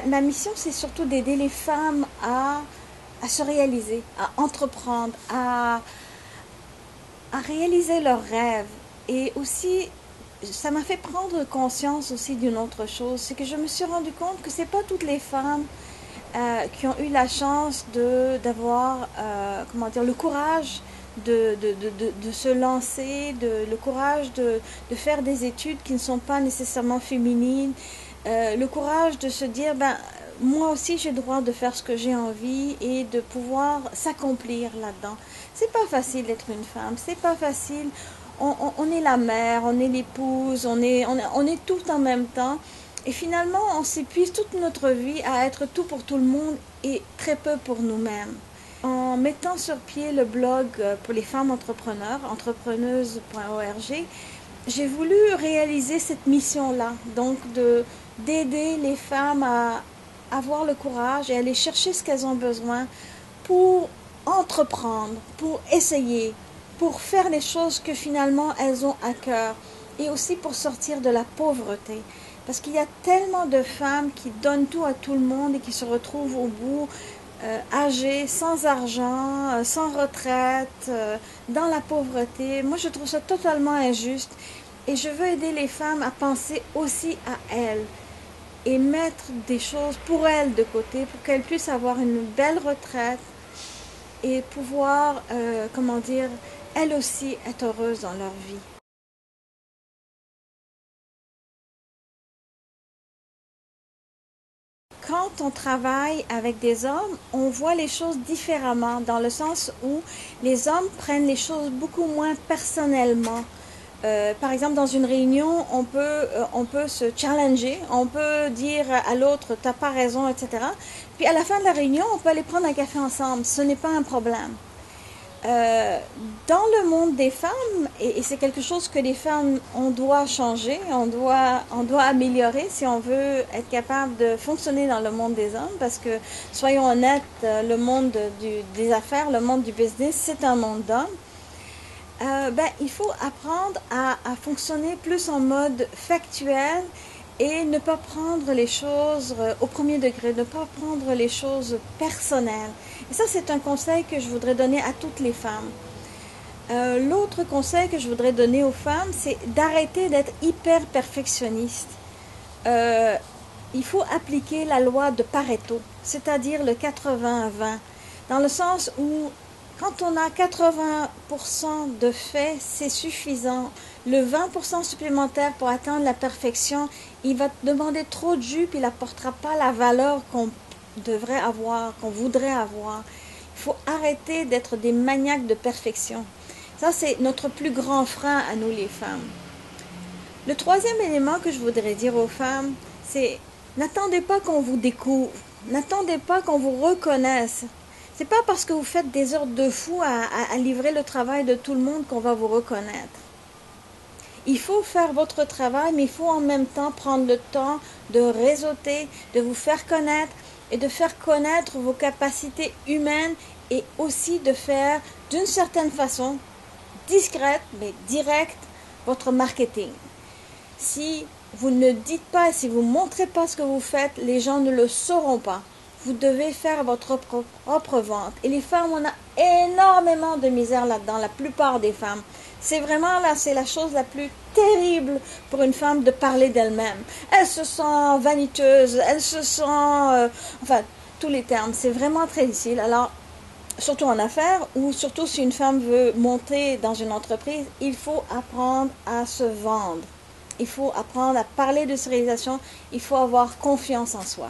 Ma mission, c'est surtout d'aider les femmes à se réaliser, à entreprendre, à réaliser leurs rêves. Et aussi, ça m'a fait prendre conscience aussi d'une autre chose, c'est que je me suis rendu compte que c'est pas toutes les femmes qui ont eu la chance d'avoir, comment dire, le courage de se lancer, le courage de faire des études qui ne sont pas nécessairement féminines, le courage de se dire, ben, moi aussi j'ai le droit de faire ce que j'ai envie et de pouvoir s'accomplir là-dedans. C'est pas facile d'être une femme, c'est pas facile. On est la mère, on est l'épouse, on est tout en même temps. Et finalement, on s'épuise toute notre vie à être tout pour tout le monde et très peu pour nous-mêmes. En mettant sur pied le blog pour les femmes entrepreneurs, entrepreneuses.org, j'ai voulu réaliser cette mission-là, donc d'aider les femmes à avoir le courage et aller chercher ce qu'elles ont besoin pour entreprendre, pour essayer, pour faire les choses que finalement elles ont à cœur et aussi pour sortir de la pauvreté. Parce qu'il y a tellement de femmes qui donnent tout à tout le monde et qui se retrouvent au bout âgées, sans argent, sans retraite, dans la pauvreté. Moi, je trouve ça totalement injuste et je veux aider les femmes à penser aussi à elles et mettre des choses pour elles de côté pour qu'elles puissent avoir une belle retraite et pouvoir, comment dire, elles aussi être heureuses dans leur vie. Quand on travaille avec des hommes, on voit les choses différemment, dans le sens où les hommes prennent les choses beaucoup moins personnellement. Par exemple, dans une réunion, on peut se challenger, on peut dire à l'autre, t'as pas raison, etc. Puis à la fin de la réunion, on peut aller prendre un café ensemble, ce n'est pas un problème. Dans le monde des femmes, et c'est quelque chose que les femmes, on doit changer, on doit améliorer si on veut être capable de fonctionner dans le monde des hommes, parce que, soyons honnêtes, le monde des affaires, le monde du business, c'est un monde d'hommes. Il faut apprendre à fonctionner plus en mode factuel et ne pas prendre les choses au premier degré, ne pas prendre les choses personnelles. Et ça, c'est un conseil que je voudrais donner à toutes les femmes. L'autre conseil que je voudrais donner aux femmes, c'est d'arrêter d'être hyper perfectionniste. Il faut appliquer la loi de Pareto, c'est-à-dire le 80-20, dans le sens où quand on a 80% de faits, c'est suffisant. Le 20% supplémentaire pour atteindre la perfection, il va te demander trop de jus, puis il n'apportera pas la valeur qu'on devrait avoir, qu'on voudrait avoir. Il faut arrêter d'être des maniaques de perfection. Ça, c'est notre plus grand frein à nous les femmes. Le troisième élément que je voudrais dire aux femmes, c'est n'attendez pas qu'on vous découvre, n'attendez pas qu'on vous reconnaisse. C'est pas parce que vous faites des heures de fou à livrer le travail de tout le monde qu'on va vous reconnaître. Il faut faire votre travail, mais il faut en même temps prendre le temps de réseauter, de vous faire connaître et de faire connaître vos capacités humaines et aussi de faire d'une certaine façon, discrète mais directe, votre marketing. Si vous ne dites pas et si vous ne montrez pas ce que vous faites, les gens ne le sauront pas. Vous devez faire votre propre vente. Et les femmes, on a énormément de misère là-dedans, la plupart des femmes. C'est vraiment là, c'est la chose la plus terrible pour une femme de parler d'elle-même. Elle se sent vaniteuse, elle se sent... enfin, tous les termes. C'est vraiment très difficile. Alors, surtout en affaires, ou surtout si une femme veut monter dans une entreprise, il faut apprendre à se vendre. Il faut apprendre à parler de ses réalisations. Il faut avoir confiance en soi.